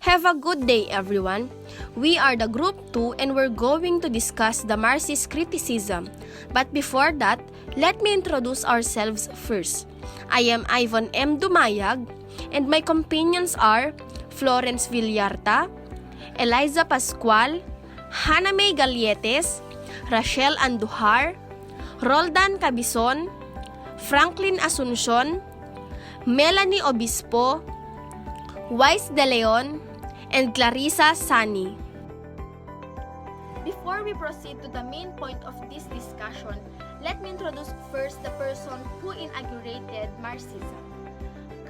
Have a good day, everyone. We are the Group 2 and we're going to discuss the Marxist criticism. But before that, let me introduce ourselves first. I am Ivone M. Dumayag and my companions are Florence Villarta, Eliza Pascual, Hannah May Galietes, Rachel Andujar, Roldan Cabison, Franklin Asuncion, Melanie Obispo, Wise De Leon, and Clarissa Sani. Before we proceed to the main point of this discussion, let me introduce first the person who inaugurated Marxism.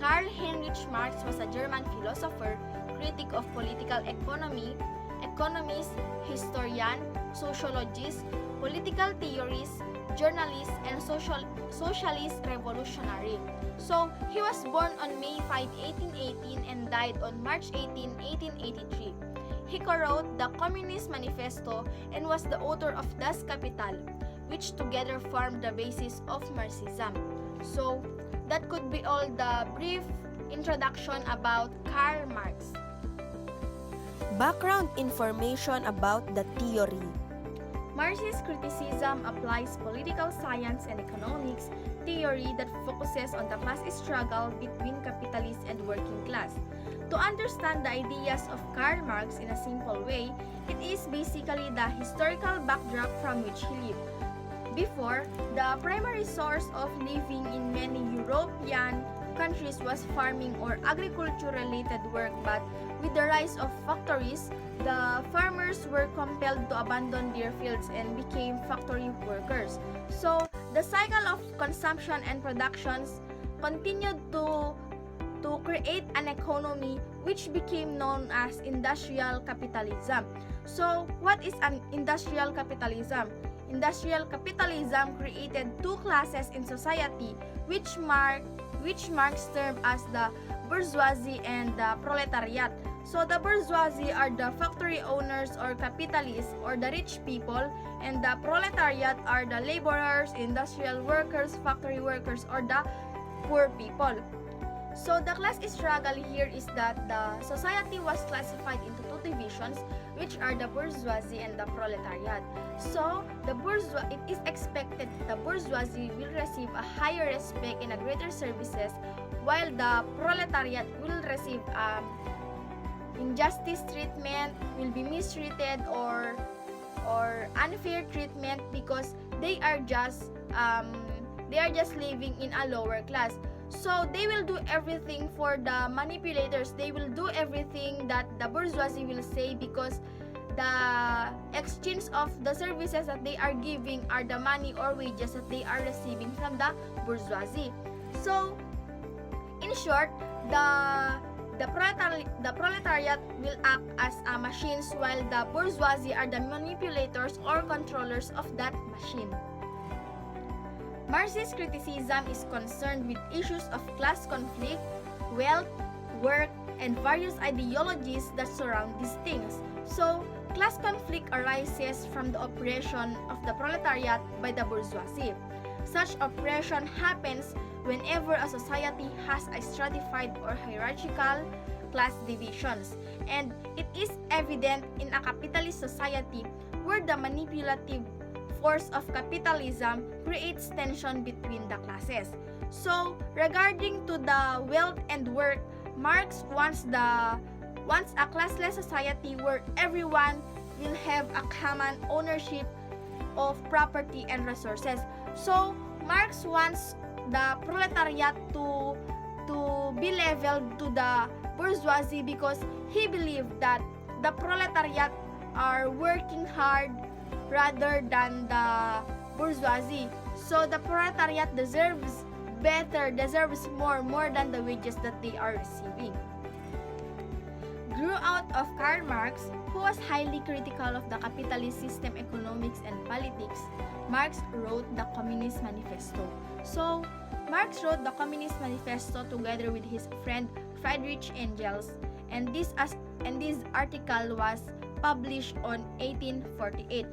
Karl Heinrich Marx was a German philosopher, critic of political economy, economist, historian, sociologist, political theorist, journalist, and socialist revolutionary. So, he was born on May 5, 1818 and died on March 18, 1883. He co-wrote the Communist Manifesto and was the author of Das Kapital, which together formed the basis of Marxism. So, that could be all the brief introduction about Karl Marx. Background information about the theory. Marxist criticism applies political science and economics theory that focuses on the class struggle between capitalist and working class. To understand the ideas of Karl Marx in a simple way, it is basically the historical backdrop from which he lived. Before, the primary source of living in many European countries was farming or agriculture-related work, but with the rise of factories, the farmers were compelled to abandon their fields and became factory workers. So, the cycle of consumption and productions continued to create an economy which became known as industrial capitalism. So, what is an industrial capitalism? Industrial capitalism created two classes in society which Marx termed as the bourgeoisie and the proletariat. So the bourgeoisie are the factory owners or capitalists or the rich people, and the proletariat are the laborers, industrial workers, factory workers, or the poor people. So the class struggle here is that the society was classified into two divisions, which are the bourgeoisie and the proletariat. So it is expected the bourgeoisie will receive a higher respect and a greater services, while the proletariat will receive injustice treatment, will be mistreated or unfair treatment because they are just living in a lower class. So they will do everything for the manipulators. They will do everything that the bourgeoisie will say because the exchange of the services that they are giving are the money or wages that they are receiving from the bourgeoisie. So in short, the proletariat will act as machines, while the bourgeoisie are the manipulators or controllers of that machine. Marxist criticism is concerned with issues of class conflict, wealth, work, and various ideologies that surround these things. So, class conflict arises from the oppression of the proletariat by the bourgeoisie. Such oppression happens whenever a society has a stratified or hierarchical class divisions, and it is evident in a capitalist society where the manipulative force of capitalism creates tension between the classes. So, regarding to the wealth and work, Marx wants a classless society where everyone will have a common ownership of property and resources. So, Marx wants the proletariat to be leveled to the bourgeoisie because he believed that the proletariat are working hard rather than the bourgeoisie. So the proletariat deserves more than the wages that they are receiving. Grew out of Karl Marx, who was highly critical of the capitalist system, economics, and politics, Marx wrote the Communist Manifesto. So, Marx wrote the Communist Manifesto together with his friend Friedrich Engels, and this article was published on 1848.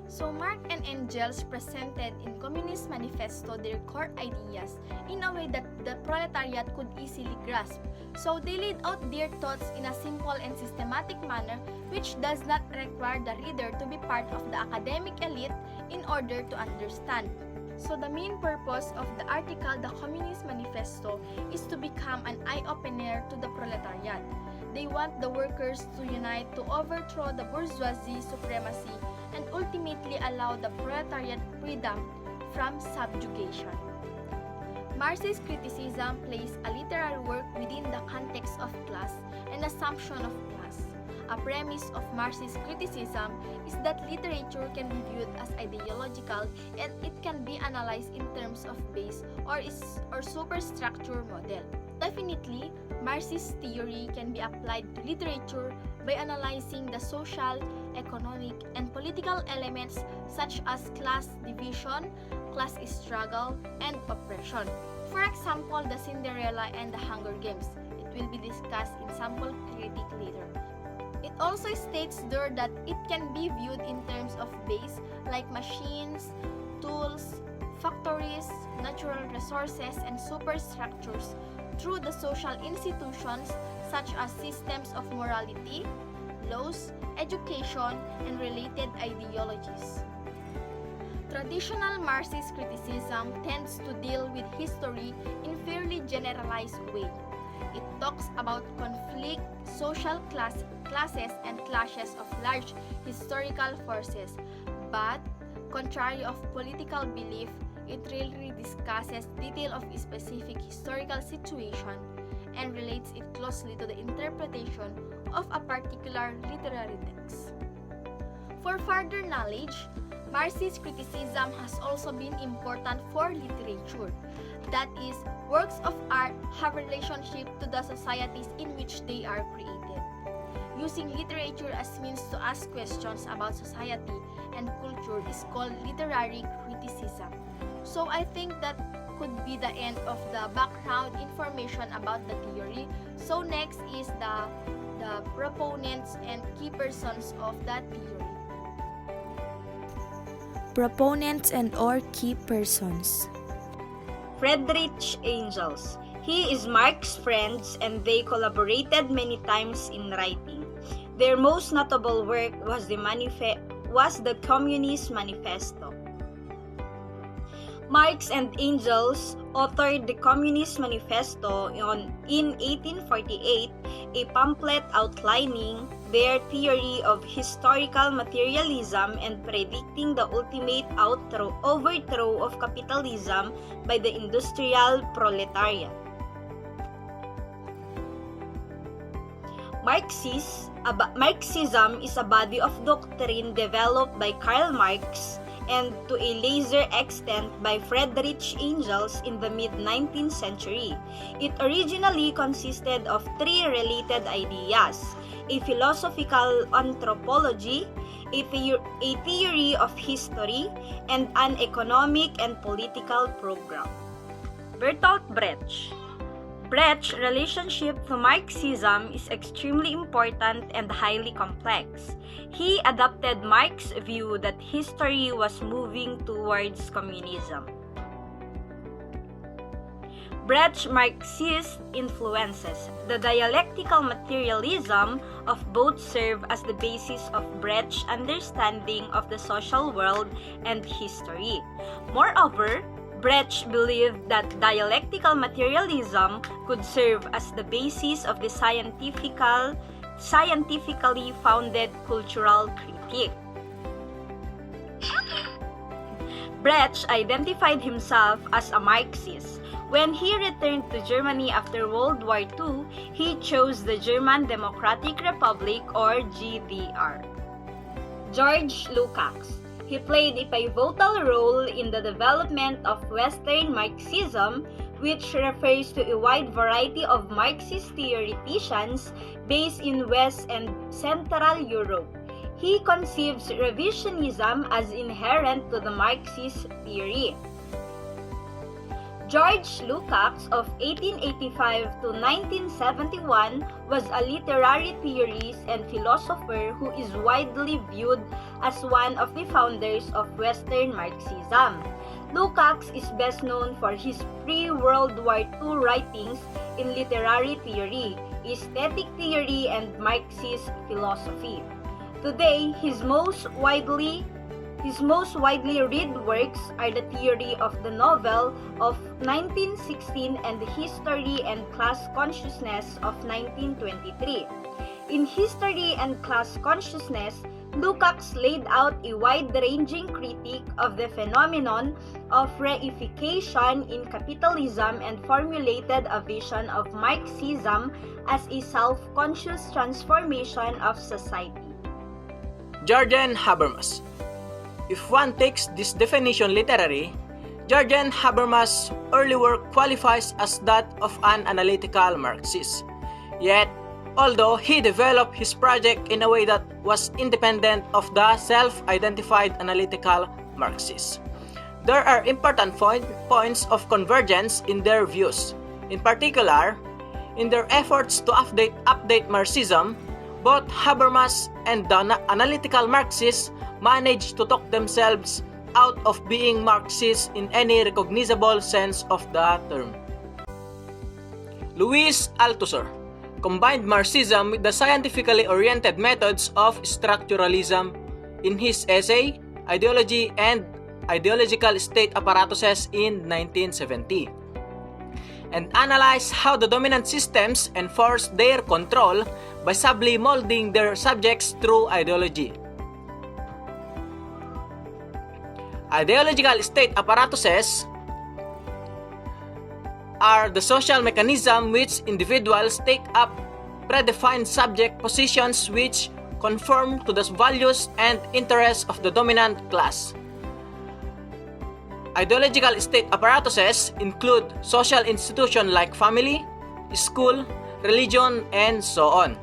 So Marx and Engels presented in Communist Manifesto their core ideas in a way that the proletariat could easily grasp. So they laid out their thoughts in a simple and systematic manner which does not require the reader to be part of the academic elite in order to understand. So the main purpose of the article The Communist Manifesto is to become an eye-opener to the proletariat. They want the workers to unite to overthrow the bourgeoisie supremacy and ultimately allow the proletariat freedom from subjugation. Marxist criticism places a literary work within the context of class and assumption of class. A premise of Marxist criticism is that literature can be viewed as ideological and it can be analyzed in terms of base or superstructure model. Definitely, Marxist theory can be applied to literature by analyzing the social, economic, and political elements such as class division, class struggle, and oppression. For example, the Cinderella and the Hunger Games. It will be discussed in sample critique later. It also states there that it can be viewed in terms of base like machines, tools, factories, natural resources, and superstructures through the social institutions such as systems of morality, laws, education, and related ideologies. Traditional Marxist criticism tends to deal with history in fairly generalized way. It talks about conflict, social classes, and clashes of large historical forces, but contrary of political belief, it rarely discusses detail of a specific historical situation and relates it closely to the interpretation of a particular literary text. For further knowledge, Marxist criticism has also been important for literature. That is, works of art have relationship to the societies in which they are created. Using literature as means to ask questions about society and culture is called literary criticism. So I think that could be the end of the background information about the theory. So next is the proponents and key persons of that theory. Proponents and or key persons. Friedrich Engels. He is Marx's friend and they collaborated many times in writing. Their most notable work was the Communist Manifesto. Marx and Engels authored the Communist Manifesto in 1848, a pamphlet outlining their theory of historical materialism and predicting the ultimate overthrow of capitalism by the industrial proletariat. Marxism is a body of doctrine developed by Karl Marx and to a lesser extent by Friedrich Engels in the mid-19th century. It originally consisted of three related ideas: a philosophical anthropology, a theory of history, and an economic and political program. Bertolt Brecht. Brecht's relationship to Marxism is extremely important and highly complex. He adopted Marx's view that history was moving towards communism. Brecht's Marxist influences. The dialectical materialism of both serve as the basis of Brecht's understanding of the social world and history. Moreover, Brecht believed that dialectical materialism could serve as the basis of the scientifically founded cultural critique. Brecht identified himself as a Marxist. When he returned to Germany after World War II, he chose the German Democratic Republic or GDR. George Lukács. He played a pivotal role in the development of Western Marxism, which refers to a wide variety of Marxist theoreticians based in West and Central Europe. He conceives revisionism as inherent to the Marxist theory. George Lukács of 1885 to 1971 was a literary theorist and philosopher who is widely viewed as one of the founders of Western Marxism. Lukács is best known for his pre-World War II writings in literary theory, aesthetic theory, and Marxist philosophy. Today, his most widely read works are the Theory of the Novel of 1916 and the History and Class Consciousness of 1923. In History and Class Consciousness, Lukács laid out a wide-ranging critique of the phenomenon of reification in capitalism and formulated a vision of Marxism as a self-conscious transformation of society. Jürgen Habermas. If one takes this definition literally, Jürgen Habermas' early work qualifies as that of an analytical Marxist. Yet, although he developed his project in a way that was independent of the self-identified analytical Marxists, there are important points of convergence in their views. In particular, in their efforts to update Marxism, both Habermas and the analytical Marxists managed to talk themselves out of being Marxist in any recognizable sense of the term. Louis Althusser combined Marxism with the scientifically oriented methods of structuralism in his essay, Ideology and Ideological State Apparatuses in 1970, and analyzed how the dominant systems enforced their control by subtly molding their subjects through ideology. Ideological state apparatuses are the social mechanism which individuals take up predefined subject positions which conform to the values and interests of the dominant class. Ideological state apparatuses include social institutions like family, school, religion, and so on.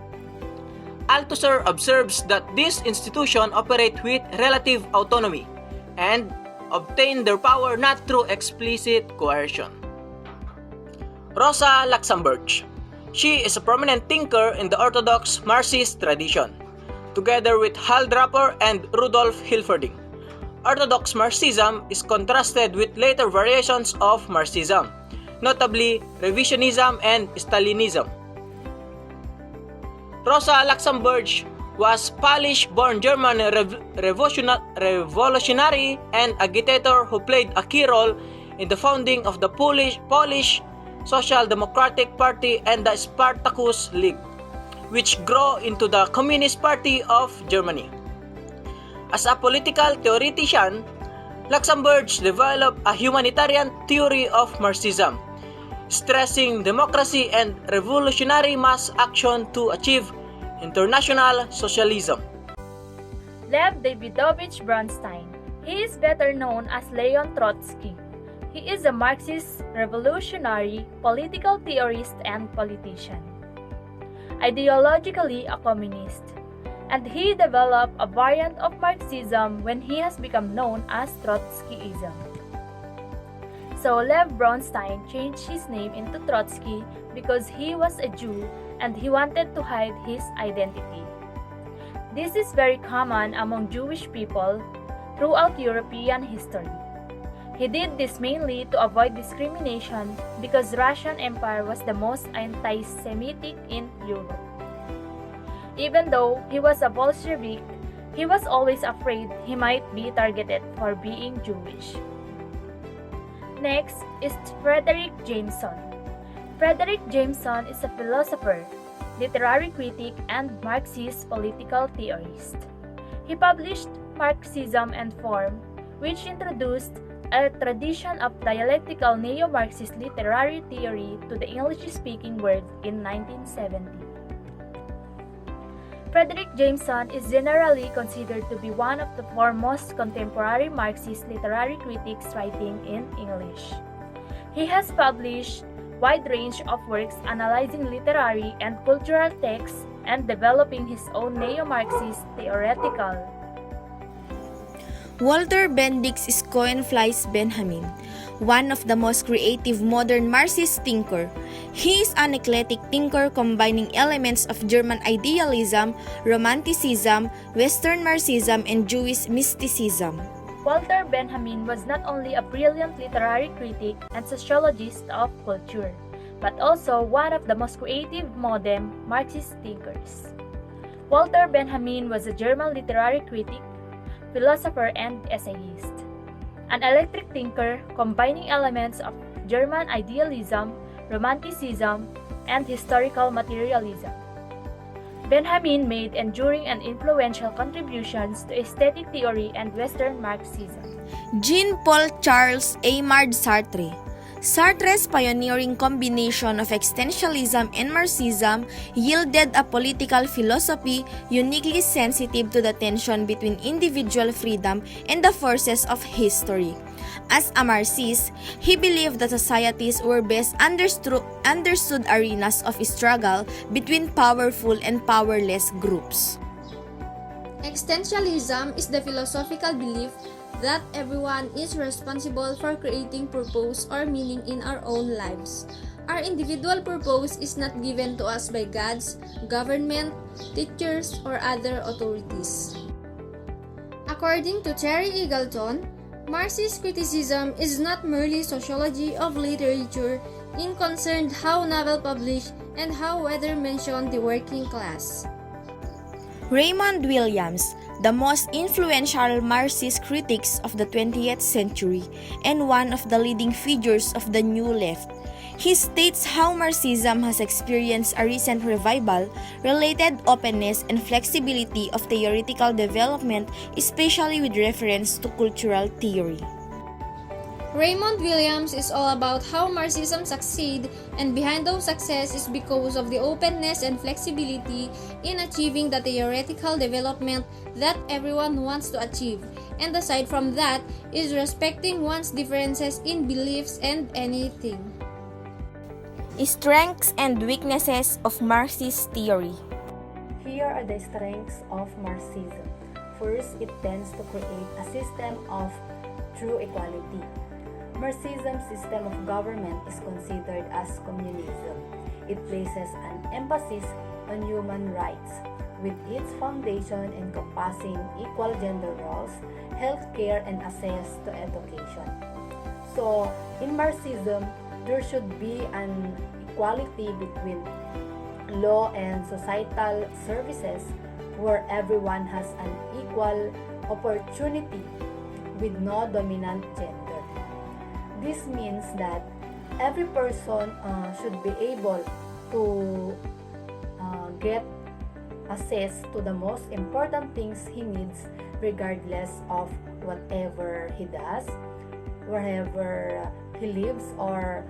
Althusser observes that these institutions operate with relative autonomy and obtain their power not through explicit coercion. Rosa Luxemburg. She is a prominent thinker in the orthodox Marxist tradition, together with Hal Draper and Rudolf Hilferding. Orthodox Marxism is contrasted with later variations of Marxism, notably revisionism and Stalinism. Rosa Luxemburg was Polish-born German revolutionary and agitator who played a key role in the founding of the Polish Social Democratic Party and the Spartacus League, which grew into the Communist Party of Germany. As a political theoretician, Luxemburg developed a humanitarian theory of Marxism, stressing democracy and revolutionary mass action to achieve international socialism. Lev Davidovich Bronstein. He is better known as Leon Trotsky. He is a Marxist revolutionary, political theorist, and politician. Ideologically a communist, and he developed a variant of Marxism when he has become known as Trotskyism. So Lev Bronstein changed his name into Trotsky because he was a Jew and he wanted to hide his identity. This is very common among Jewish people throughout European history. He did this mainly to avoid discrimination because Russian Empire was the most anti-Semitic in Europe. Even though he was a Bolshevik, he was always afraid he might be targeted for being Jewish. Next is Frederick Jameson. Frederick Jameson is a philosopher, literary critic, and Marxist political theorist. He published Marxism and Form, which introduced a tradition of dialectical neo-Marxist literary theory to the English-speaking world in 1970. Frederick Jameson is generally considered to be one of the foremost contemporary Marxist literary critics writing in English. He has published a wide range of works analyzing literary and cultural texts and developing his own neo-Marxist theoretical. Walter Benedict's Schoenflies Benjamin one of the most creative modern Marxist thinker. He is an eclectic thinker combining elements of German idealism, Romanticism, Western Marxism, and Jewish mysticism. Walter Benjamin was not only a brilliant literary critic and sociologist of culture, but also one of the most creative modern Marxist thinkers. Walter Benjamin was a German literary critic, philosopher, and essayist. An eclectic thinker combining elements of German idealism, Romanticism, and historical materialism. Benjamin made enduring and influential contributions to aesthetic theory and Western Marxism. Jean-Paul Charles Aimard Sartre. Sartre's pioneering combination of existentialism and Marxism yielded a political philosophy uniquely sensitive to the tension between individual freedom and the forces of history. As a Marxist, he believed that societies were best understood arenas of struggle between powerful and powerless groups. Existentialism is the philosophical belief that everyone is responsible for creating purpose or meaning in our own lives. Our individual purpose is not given to us by gods, government, teachers, or other authorities. According to Terry Eagleton, Marxist criticism is not merely sociology of literature in concerned how novel published and how whether mentioned the working class. Raymond Williams, the most influential Marxist critics of the 20th century and one of the leading figures of the New Left. He states how Marxism has experienced a recent revival, related openness and flexibility of theoretical development, especially with reference to cultural theory. Raymond Williams is all about how Marxism succeed, and behind those success is because of the openness and flexibility in achieving the theoretical development that everyone wants to achieve, and aside from that is respecting one's differences in beliefs and anything. Strengths and weaknesses of Marxist theory. Here are the strengths of Marxism. First, it tends to create a system of true equality. Marxism's system of government is considered as communism. It places an emphasis on human rights, with its foundation encompassing equal gender roles, healthcare, and access to education. So, in Marxism, there should be an equality between law and societal services where everyone has an equal opportunity with no dominant gender. This means that every person should be able to get access to the most important things he needs regardless of whatever he does, wherever he lives, or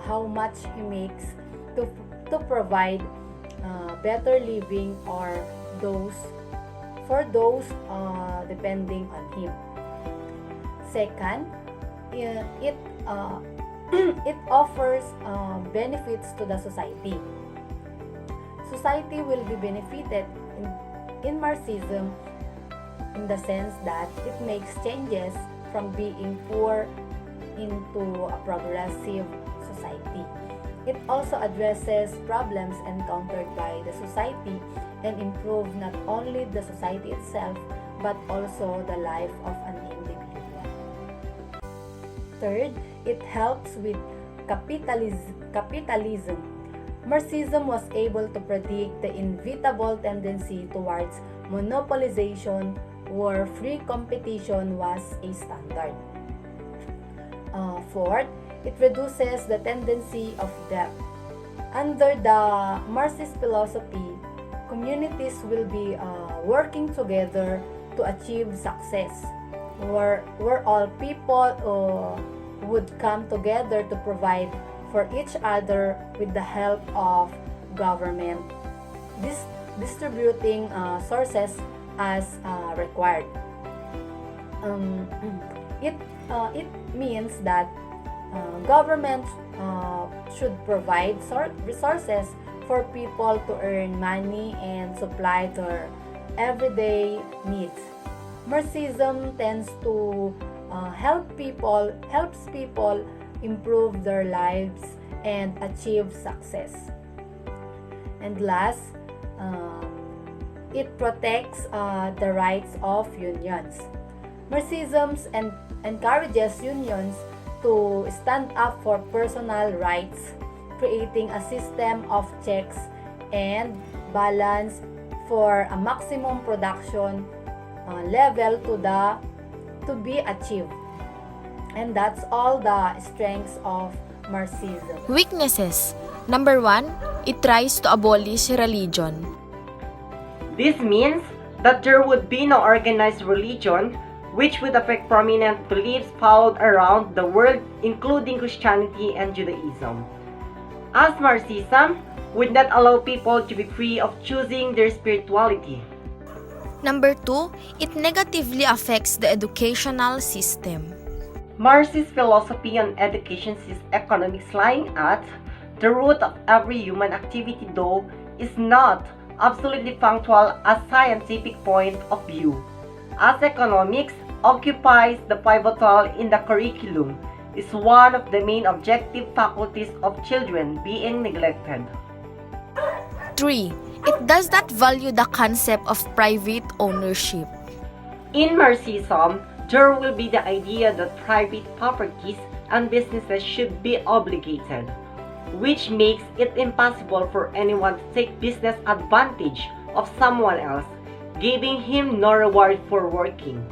how much he makes to provide better living or those depending on him. Second, it offers benefits to the society. Society will be benefited in Marxism in the sense that it makes changes from being poor into a progressive society. It also addresses problems encountered by the society and improves not only the society itself but also the life of an individual. Third, it helps with capitalism. Marxism was able to predict the inevitable tendency towards monopolization where free competition was a standard. Fourth, it reduces the tendency of debt. Under the Marxist philosophy, communities will be working together to achieve success, where all people would come together to provide for each other with the help of government, distributing sources as required. It means that government should provide resources for people to earn money and supply their everyday needs. Marxism tends to helps people improve their lives and achieve success. And last, it protects the rights of unions. Marxism encourages unions to stand up for personal rights, creating a system of checks and balance for a maximum production level to be achieved. And that's all the strengths of Marxism. Weaknesses. Number 1, it tries to abolish religion. This means that there would be no organized religion, which would affect prominent beliefs followed around the world, including Christianity and Judaism. As Marxism would not allow people to be free of choosing their spirituality. Number 2, it negatively affects the educational system. Marxist philosophy on education sees economics lying at the root of every human activity, though is not absolutely punctual as scientific point of view, as economics occupies the pivotal in the curriculum, is one of the main objective faculties of children being neglected. 3, it does not value the concept of private ownership. In Marxism, there will be the idea that private properties and businesses should be obligated, which makes it impossible for anyone to take business advantage of someone else, giving him no reward for working.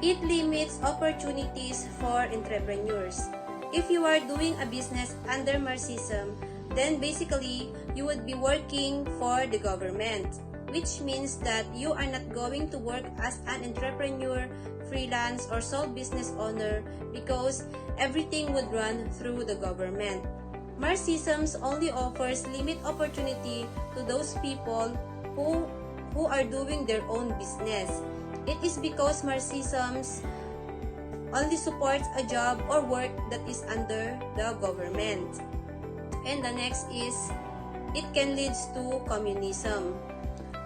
It limits opportunities for entrepreneurs. If you are doing a business under Marxism, then basically you would be working for the government, which means that you are not going to work as an entrepreneur, freelance, or sole business owner because everything would run through the government. Marxism only offers limited opportunity to those people who are doing their own business. It is because Marxism only supports a job or work that is under the government. And the next is, it can lead to communism.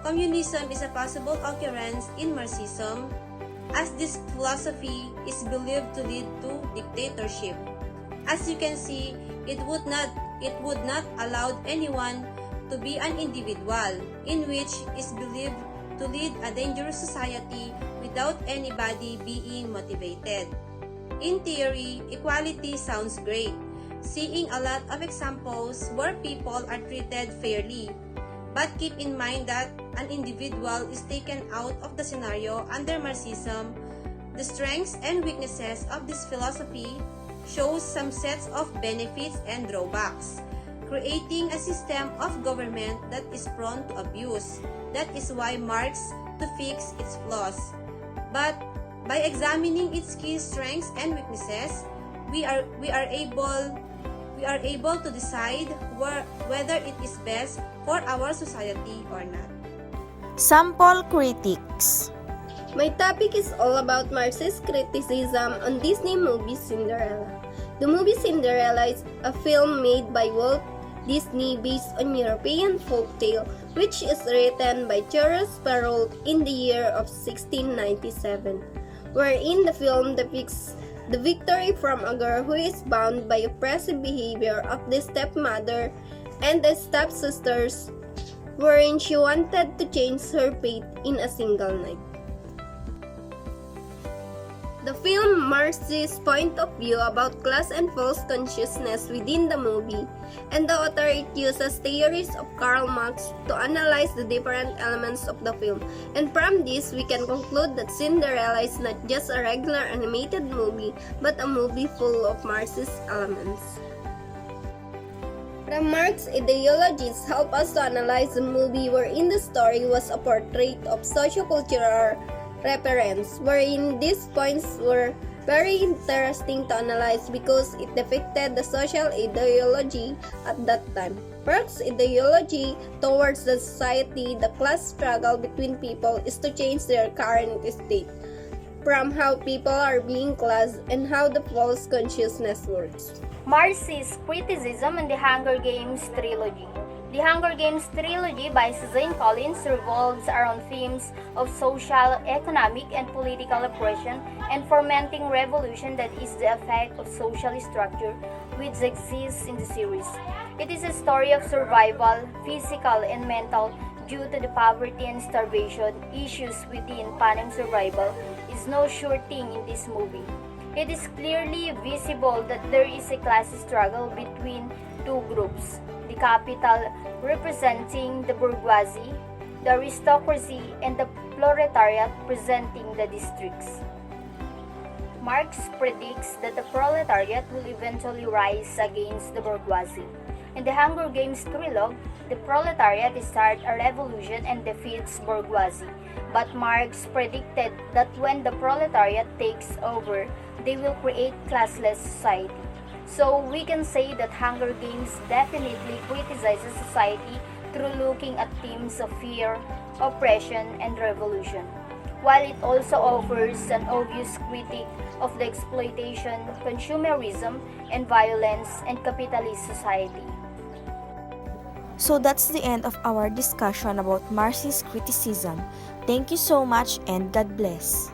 Communism is a possible occurrence in Marxism, as this philosophy is believed to lead to dictatorship. As you can see, it would not allow anyone to be an individual, in which is believed to lead a dangerous society without anybody being motivated. In theory, equality sounds great, seeing a lot of examples where people are treated fairly. But keep in mind that an individual is taken out of the scenario under Marxism. The strengths and weaknesses of this philosophy shows some sets of benefits and drawbacks, creating a system of government that is prone to abuse. That is why Marx to fix its flaws. But by examining its key strengths and weaknesses, we are able to decide whether it is best for our society or not. Sample critics. My topic is all about Marxist criticism on Disney movie Cinderella. The movie Cinderella is a film made by Walt Disney based on European folktale, which is written by Charles Perrault in the year of 1697, wherein the film depicts the victory from a girl who is bound by oppressive behavior of the stepmother and the stepsisters, wherein she wanted to change her fate in a single night. The film Marxist point of view about class and false consciousness within the movie, and the author it uses theories of Karl Marx to analyze the different elements of the film. And from this, we can conclude that Cinderella is not just a regular animated movie, but a movie full of Marxist elements. The Marx ideologies help us to analyze the movie, wherein the story was a portrait of sociocultural reference, wherein these points were very interesting to analyze because it depicted the social ideology at that time. Marx's ideology towards the society, the class struggle between people is to change their current state, from how people are being classed and how the false consciousness works. Marxist criticism on the Hunger Games trilogy. The Hunger Games trilogy by Suzanne Collins revolves around themes of social, economic, and political oppression and fomenting revolution that is the effect of social structure which exists in the series. It is a story of survival, physical and mental, due to the poverty and starvation issues within Panem survival is no sure thing in this movie. It is clearly visible that there is a class struggle between two groups, the capital representing the bourgeoisie, the aristocracy, and the proletariat presenting the districts. Marx predicts that the proletariat will eventually rise against the bourgeoisie. In the Hunger Games trilogue, the proletariat starts a revolution and defeats bourgeoisie. But Marx predicted that when the proletariat takes over, they will create classless society. So we can say that Hunger Games definitely criticizes society through looking at themes of fear, oppression, and revolution, while it also offers an obvious critique of the exploitation, consumerism, and violence and capitalist society. So that's the end of our discussion about Marxist criticism. Thank you so much and God bless.